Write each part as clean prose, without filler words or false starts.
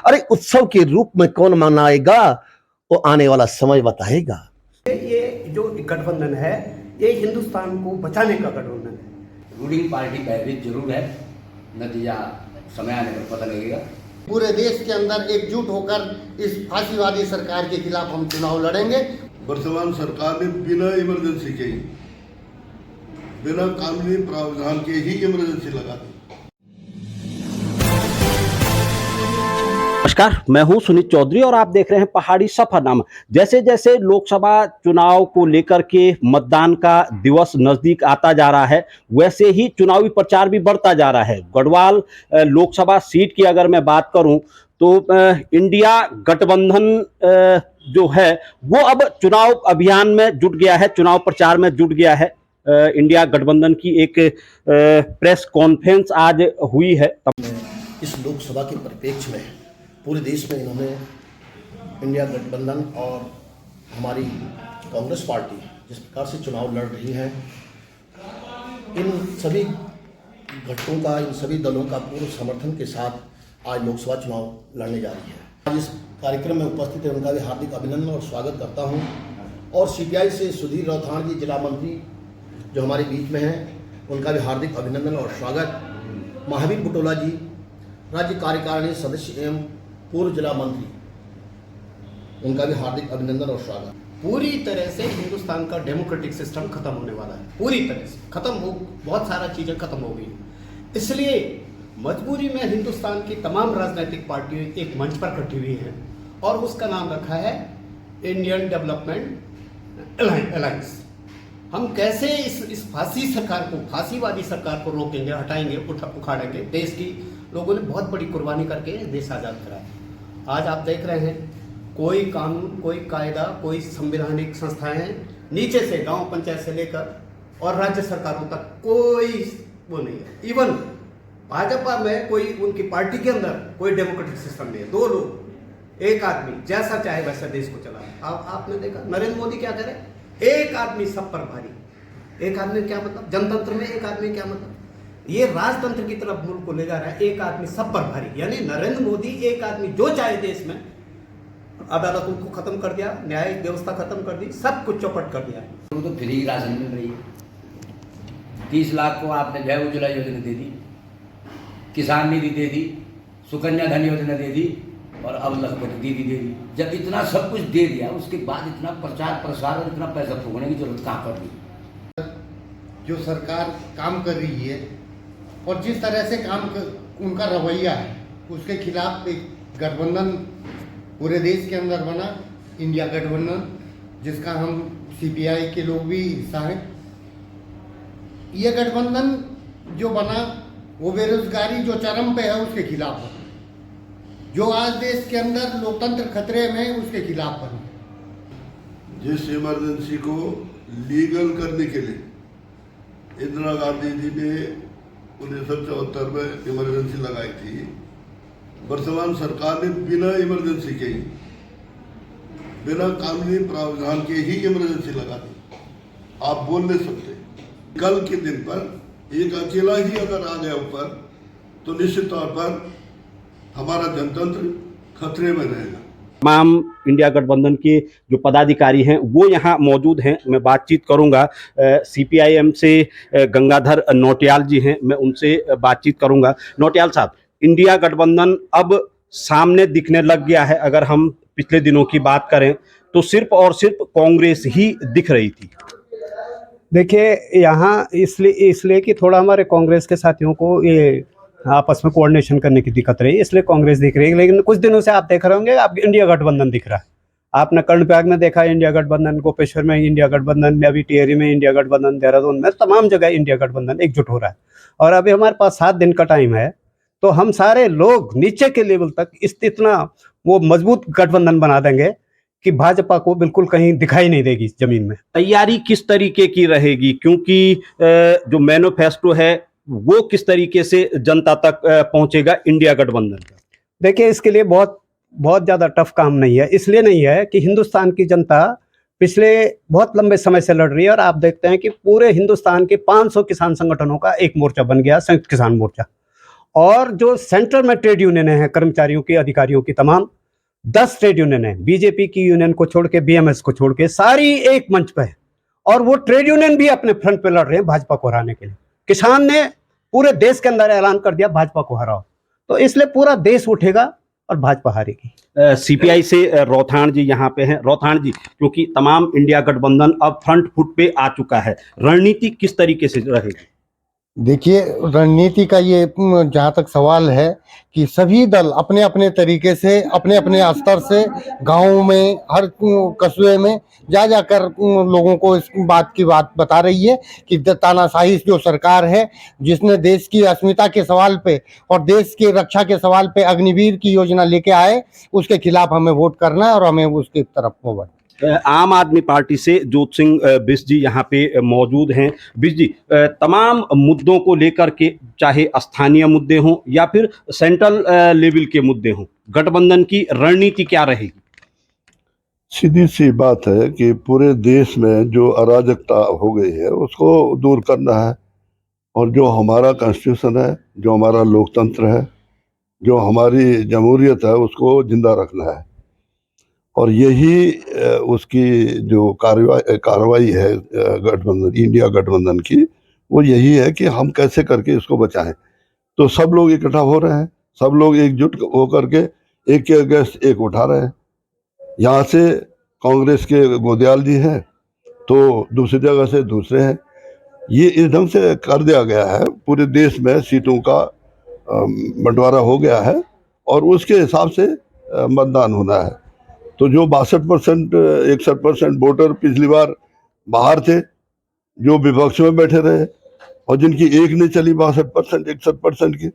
अरे उत्सव के रूप में कौन मनाएगा, वो आने वाला समय बताएगा। ये जो गठबंधन है ये हिंदुस्तान को बचाने का गठबंधन है। रूलिंग पार्टी भयभीत जरूर है, नतीजा समय आने पर पता लगेगा। पूरे देश के अंदर एकजुट होकर इस फांसीवादी सरकार के खिलाफ हम चुनाव लड़ेंगे। वर्तमान सरकार ने बिना इमरजेंसी के ही, बिना कानूनी प्रावधान के ही इमरजेंसी लगा दी। नमस्कार, मैं हूं सुनीत चौधरी और आप देख रहे हैं पहाड़ी सफरनामा। जैसे जैसे लोकसभा चुनाव को लेकर के मतदान का दिवस नजदीक आता जा रहा है, वैसे ही चुनावी प्रचार भी बढ़ता जा रहा है। गढ़वाल लोकसभा सीट की अगर मैं बात करूं तो इंडिया गठबंधन जो है वो अब चुनाव अभियान में जुट गया है, चुनाव प्रचार में जुट गया है। इंडिया गठबंधन की एक प्रेस कॉन्फ्रेंस आज हुई है। इस लोकसभा के परिप्रेक्ष्य में पूरे देश में इन्होंने इंडिया गठबंधन और हमारी कांग्रेस पार्टी जिस प्रकार से चुनाव लड़ रही है, इन सभी घटकों का, इन सभी दलों का पूर्ण समर्थन के साथ आज लोकसभा चुनाव लड़ने जा रही है। आज इस कार्यक्रम में उपस्थित है उनका भी हार्दिक अभिनंदन और स्वागत करता हूं। और सीपीआई से सुधीर राउथाण जी जिला मंत्री जो हमारे बीच में हैं, उनका भी हार्दिक अभिनंदन और स्वागत। महावीर बुटोला जी राज्य कार्यकारिणी सदस्य एवं पूर्व जिला मंत्री, उनका भी हार्दिक अभिनंदन और स्वागत। पूरी तरह से हिंदुस्तान का डेमोक्रेटिक सिस्टम खत्म होने वाला है, पूरी तरह से खत्म हो, बहुत सारा चीजें खत्म हो गई। इसलिए मजबूरी में हिंदुस्तान की तमाम राजनीतिक पार्टियां एक मंच पर इकट्ठी हुई हैं और उसका नाम रखा है इंडियन डेवलपमेंट अलायंस। हम कैसे इस फांसीवादी सरकार को रोकेंगे, हटाएंगे, उखाड़ेंगे। देश की लोगों ने बहुत बड़ी कुर्बानी करके देश आज़ाद कराया। आज आप देख रहे हैं कोई कानून, कोई कायदा, कोई संवैधानिक संस्थाएं नीचे से गांव पंचायत से लेकर और राज्य सरकारों तक कोई वो नहीं है। इवन भाजपा में कोई, उनकी पार्टी के अंदर कोई डेमोक्रेटिक सिस्टम नहीं है। दो लोग, एक आदमी जैसा चाहे वैसा देश को चला। आपने देखा नरेंद्र मोदी क्या करे, एक आदमी सब पर भारी। एक आदमी क्या मतलब, जनतंत्र में एक आदमी क्या मतलब, ये राजतंत्र की तरफ मुल्क को ले जा रहा है। एक आदमी सब पर भारी, यानी नरेंद्र मोदी एक आदमी जो चाहे देश में, अदालतों को खत्म कर दिया, न्यायिक व्यवस्था खत्म कर दी, सब कुछ चौपट कर दिया। तो फ्री राशन मिल रही है। 30 लाख को आपने जय उज्ज्वला योजना दे दी, किसान निधि दे दी, सुकन्या धन योजना दे दी और अब लखपति दीदी दे दी। जब इतना सब कुछ दे दिया, उसके बाद इतना प्रचार प्रसार और इतना पैसा फूकने की जरूरत कहाँ पड़ रही? जो सरकार काम कर रही है और जिस तरह से उनका रवैया है, उसके खिलाफ एक गठबंधन पूरे देश के अंदर बना, इंडिया गठबंधन, जिसका हम सीपीआई के लोग भी हिस्सा हैं। ये गठबंधन जो बना वो बेरोजगारी जो चरम पे है उसके खिलाफ बना, जो आज देश के अंदर लोकतंत्र खतरे में उसके खिलाफ बना। जिस इमरजेंसी को लीगल करने के लिए इंदिरा गांधी जी ने 1974 में इमरजेंसी लगाई थी, वर्तमान सरकार ने बिना इमरजेंसी के ही, बिना कानूनी प्रावधान के ही इमरजेंसी लगा दी। आप बोल नहीं सकते। कल के दिन पर एक अकेला ही अगर आ गया ऊपर तो निश्चित तौर पर हमारा जनतंत्र खतरे में रहेगा। तमाम इंडिया गठबंधन के जो पदाधिकारी हैं वो यहाँ मौजूद हैं। मैं बातचीत करूंगा, सीपीआईएम से गंगाधर नौटियाल जी हैं, मैं उनसे बातचीत करूंगा। नौटियाल साहब, इंडिया गठबंधन अब सामने दिखने लग गया है। अगर हम पिछले दिनों की बात करें तो सिर्फ और सिर्फ कांग्रेस ही दिख रही थी। देखिए, यहाँ इसलिए कि थोड़ा हमारे कांग्रेस के साथियों को ये आपस में कोऑर्डिनेशन करने की दिक्कत रही, इसलिए कांग्रेस दिख रही है। लेकिन कुछ दिनों से आप देख रहे होंगे आप इंडिया गठबंधन दिख रहा है। आपने कर्णप्रयाग में देखा इंडिया गठबंधन, गोपेश्वर में इंडिया गठबंधन, अभी टिहरी में इंडिया गठबंधन, देहरादून में, तमाम जगह इंडिया गठबंधन एकजुट हो रहा है। और अभी हमारे पास 7 दिन का टाइम है, तो हम सारे लोग नीचे के लेवल तक इतना वो मजबूत गठबंधन बना देंगे कि भाजपा को बिल्कुल कहीं दिखाई नहीं देगी जमीन में। तैयारी किस तरीके की रहेगी, क्योंकि जो मैनिफेस्टो है वो किस तरीके से जनता तक पहुंचेगा इंडिया गठबंधन का? देखिए, इसके लिए बहुत ज़्यादा टफ काम नहीं है। इसलिए नहीं है कि हिंदुस्तान की जनता पिछले बहुत लंबे समय से लड़ रही है और आप देखते हैं कि पूरे हिंदुस्तान के 500 किसान संगठनों का एक मोर्चा बन गया, संयुक्त किसान मोर्चा। और जो सेंटर में ट्रेड यूनियन है कर्मचारियों की, अधिकारियों की, तमाम 10 ट्रेड यूनियन है, बीजेपी की यूनियन को छोड़ के, बीएमएस को छोड़ के, सारी एक मंच पे है। और वो ट्रेड यूनियन भी अपने फ्रंट पे लड़ रहे हैं भाजपा को हराने के लिए। किसान ने पूरे देश के अंदर ऐलान कर दिया भाजपा को हराओ, तो इसलिए पूरा देश उठेगा और भाजपा हारेगी। सीपीआई से रौथाण जी यहाँ पे हैं। रौथाण जी, क्योंकि तमाम इंडिया गठबंधन अब फ्रंट फुट पे आ चुका है, रणनीति किस तरीके से रहेगी? देखिए, रणनीति का ये जहाँ तक सवाल है कि सभी दल अपने अपने तरीके से, अपने अपने स्तर से गाँव में, हर कस्बे में जा जाकर लोगों को इस बात की बात बता रही है कि तानाशाही जो सरकार है, जिसने देश की अस्मिता के सवाल पे और देश की रक्षा के सवाल पे अग्निवीर की योजना लेके आए, उसके खिलाफ हमें वोट करना है और हमें उसकी तरफ बढ़ना। आम आदमी पार्टी से जोत सिंह बिष्ट जी यहाँ पे मौजूद हैं। बिष्ट जी, तमाम मुद्दों को लेकर के, चाहे स्थानीय मुद्दे हों या फिर सेंट्रल लेवल के मुद्दे हों, गठबंधन की रणनीति क्या रहेगी? सीधी सी बात है कि पूरे देश में जो अराजकता हो गई है उसको दूर करना है, और जो हमारा कॉन्स्टिट्यूशन है, जो हमारा लोकतंत्र है, जो हमारी जमहूरियत है, उसको जिंदा रखना है। और यही उसकी जो कार्रवाई है गठबंधन, इंडिया गठबंधन की, वो यही है कि हम कैसे करके इसको बचाएं। तो सब लोग इकट्ठा हो रहे हैं, सब लोग एकजुट होकर के एक के अगेंस्ट एक उठा रहे हैं। यहाँ से कांग्रेस के गोदयाल जी हैं, तो दूसरी जगह से दूसरे हैं। ये इस ढंग से कर दिया गया है, पूरे देश में सीटों का बंटवारा हो गया है और उसके हिसाब से मतदान होना है। तो जो 62% 61% वोटर पिछली बार बाहर थे, जो विपक्ष में बैठे रहे और जिनकी एक नहीं चली 62% 61% की,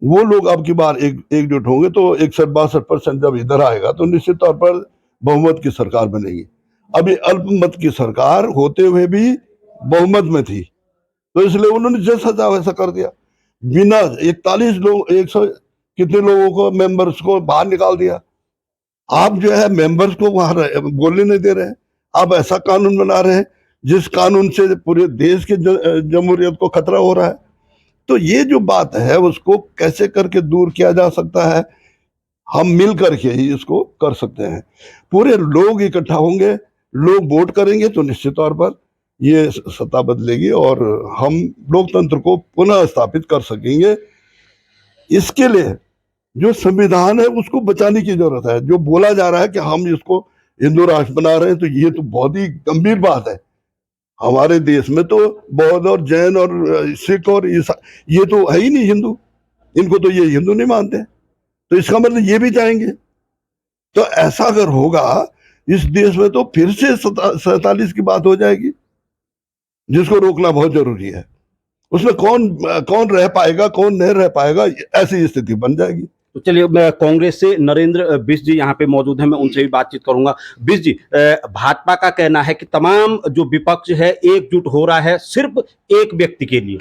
वो लोग अब की बार एकजुट होंगे तो 61-62% जब इधर आएगा तो निश्चित तौर पर बहुमत की सरकार बनेगी। अभी अल्पमत की सरकार होते हुए भी बहुमत में थी, तो इसलिए उन्होंने जैसा चाहा वैसा कर दिया। बिना 41 लोग 100 कितने लोगों को, मेंबर्स को बाहर निकाल दिया। आप जो है मेंबर्स को वहां बोलने नहीं दे रहे हैं। आप ऐसा कानून बना रहे हैं जिस कानून से पूरे देश की जमहूरियत को खतरा हो रहा है। तो ये जो बात है उसको कैसे करके दूर किया जा सकता है, हम मिल करके ही इसको कर सकते हैं। पूरे लोग इकट्ठा होंगे, लोग वोट करेंगे तो निश्चित तौर पर ये सत्ता बदलेगी और हम लोकतंत्र को पुनः स्थापित कर सकेंगे। इसके लिए जो संविधान है उसको बचाने की जरूरत है। जो बोला जा रहा है कि हम इसको हिंदू राष्ट्र बना रहे हैं, तो ये तो बहुत ही गंभीर बात है। हमारे देश में तो बौद्ध और जैन और सिख और ईसाई ये तो है ही नहीं हिंदू, इनको तो ये हिंदू नहीं मानते, तो इसका मतलब ये भी चाहेंगे। तो ऐसा अगर होगा इस देश में तो फिर से 47 की बात हो जाएगी, जिसको रोकना बहुत जरूरी है। उसमें कौन रह पाएगा, कौन नहीं रह पाएगा, ऐसी स्थिति बन जाएगी। तो चलिए, मैं कांग्रेस से नरेंद्र बिष्ट जी यहाँ पे मौजूद हैं, मैं उनसे भी बातचीत करूंगा। बिष्ट जी, भाजपा का कहना है कि तमाम जो विपक्ष है एकजुट हो रहा है सिर्फ एक व्यक्ति के लिए।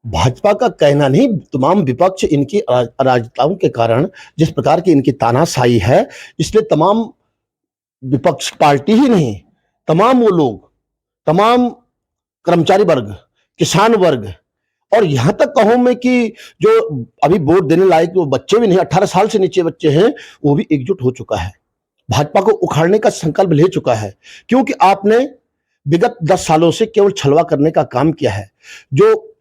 भाजपा का कहना नहीं, तमाम विपक्ष इनकी अराजकताओं के कारण, जिस प्रकार की इनकी तानाशाही है, इसलिए तमाम विपक्ष पार्टी ही नहीं, तमाम वो लोग, तमाम कर्मचारी वर्ग, किसान वर्ग, और यहां तक कहूं मैं कि जो अभी वोट देने लायक वो बच्चे भी नहीं, 18 साल से नीचे बच्चे हैं, वो भी एकजुट हो चुका है, भाजपा को उखाड़ने का संकल्प ले चुका है। क्योंकि आपने विगत 10 सालों से केवल छलवा करने का काम किया है। जो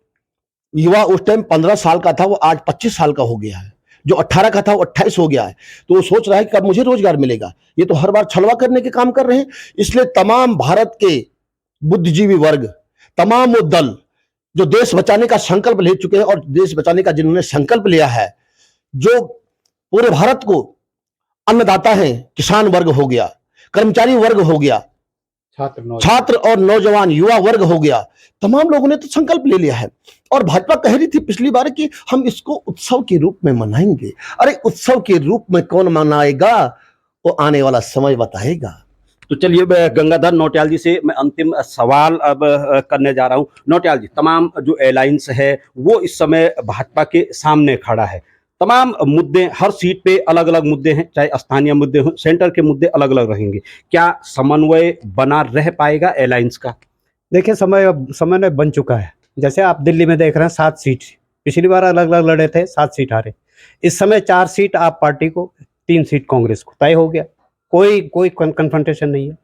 युवा उस टाइम 15 साल का था वो आज 25 साल का हो गया है, जो 18 का था वो 28 हो गया है, तो वो सोच रहा है कि अब मुझे रोजगार मिलेगा। ये तो हर बार छलवा करने के काम कर रहे हैं। इसलिए तमाम भारत के बुद्धिजीवी वर्ग, तमाम वो दल जो देश बचाने का संकल्प ले चुके हैं, और देश बचाने का जिन्होंने संकल्प लिया है, जो पूरे भारत को अन्नदाता है, किसान वर्ग हो गया, कर्मचारी वर्ग हो गया, छात्र और नौजवान युवा वर्ग हो गया, तमाम लोगों ने तो संकल्प ले लिया है। और भाजपा कह रही थी पिछली बार कि हम इसको उत्सव के रूप में मनाएंगे। अरे उत्सव के रूप में कौन मनाएगा, वो आने वाला समय बताएगा। तो चलिए, गंगाधर नौटियाल जी से मैं अंतिम सवाल अब करने जा रहा हूं। नौटियाल जी, तमाम जो अलायंस है वो इस समय भाजपा के सामने खड़ा है। तमाम मुद्दे, हर सीट पे अलग अलग मुद्दे हैं, चाहे स्थानीय मुद्दे हो, सेंटर के मुद्दे अलग अलग रहेंगे। क्या समन्वय बना रह पाएगा अलायंस का? देखिए, समन्वय बन चुका है। जैसे आप दिल्ली में देख रहे हैं 7 सीट पिछली बार अलग अलग लड़े थे, 7 सीट हारे। इस समय 4 सीट आप पार्टी को, 3 सीट कांग्रेस को, तय हो गया। कोई कन्फ्रंटेशन नहीं है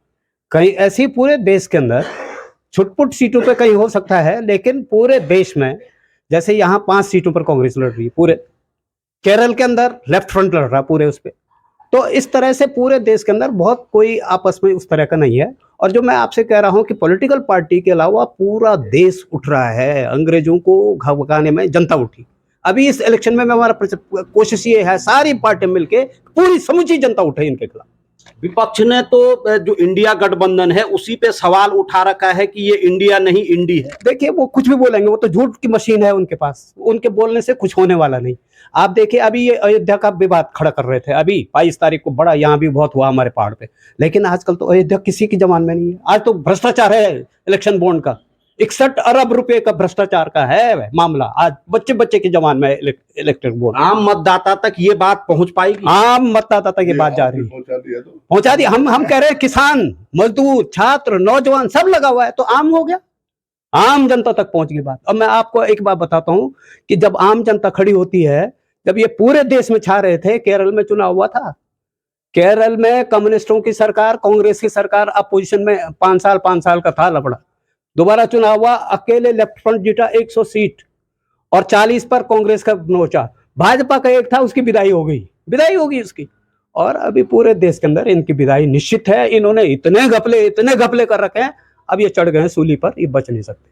कहीं। ऐसी पूरे देश के अंदर छुटपुट सीटों पे कहीं हो सकता है, लेकिन पूरे देश में जैसे यहाँ 5 सीटों पर कांग्रेस लड़ रही है, पूरे केरल के अंदर लेफ्ट फ्रंट लड़ रहा है पूरे उस पे। तो इस तरह से पूरे देश के अंदर बहुत कोई आपस में उस तरह का नहीं है। और जो मैं आपसे कह रहा हूं कि पॉलिटिकल पार्टी के अलावा पूरा देश उठ रहा है, अंग्रेजों को भगाने में जनता उठी। अभी इस इलेक्शन में हमारा कोशिश ये है, सारी पार्टी मिलके पूरी समूची जनता उठे इनके खिलाफ। विपक्ष ने तो जो इंडिया गठबंधन है उसी पे सवाल उठा रखा है कि ये इंडिया नहीं इंडी है। देखिए वो कुछ भी बोलेंगे, वो तो झूठ की मशीन है उनके पास, उनके बोलने से कुछ होने वाला नहीं। आप देखिए अभी ये अयोध्या का विवाद खड़ा कर रहे थे, अभी 22 तारीख को बड़ा यहाँ भी बहुत हुआ हमारे पहाड़ पे, लेकिन आजकल तो अयोध्या किसी की जमान में नहीं है। आज तो भ्रष्टाचार है इलेक्शन बॉन्ड का, 61 अरब रुपए का भ्रष्टाचार का है मामला। आज बच्चे बच्चे की जमान में इलेक्ट्रिक बोर्ड। आम मतदाता तक ये बात पहुंच पाएगी? आम मतदाता तक ये बात जा रही है, पहुंचा दिया तो पहुंचा दी। हम कह रहे हैं किसान, मजदूर, छात्र, नौजवान सब लगा हुआ है, तो आम हो गया, आम जनता तक पहुंच गई बात। अब मैं आपको एक बात बताता हूं कि जब आम जनता खड़ी होती है, जब ये पूरे देश में छा रहे थे, केरल में चुनाव हुआ था, केरल में कम्युनिस्टों की सरकार, कांग्रेस की सरकार अपोजिशन में 5 साल का था लफड़ा। दोबारा चुनाव हुआ, अकेले लेफ्ट फ्रंट जीता 100 सीट और 40 पर कांग्रेस का मोर्चा। भाजपा का एक था, उसकी विदाई होगी उसकी। और अभी पूरे देश के अंदर इनकी विदाई निश्चित है। इन्होंने इतने घपले कर रखे हैं, अब ये चढ़ गए हैं सूली पर, ये बच नहीं सकते।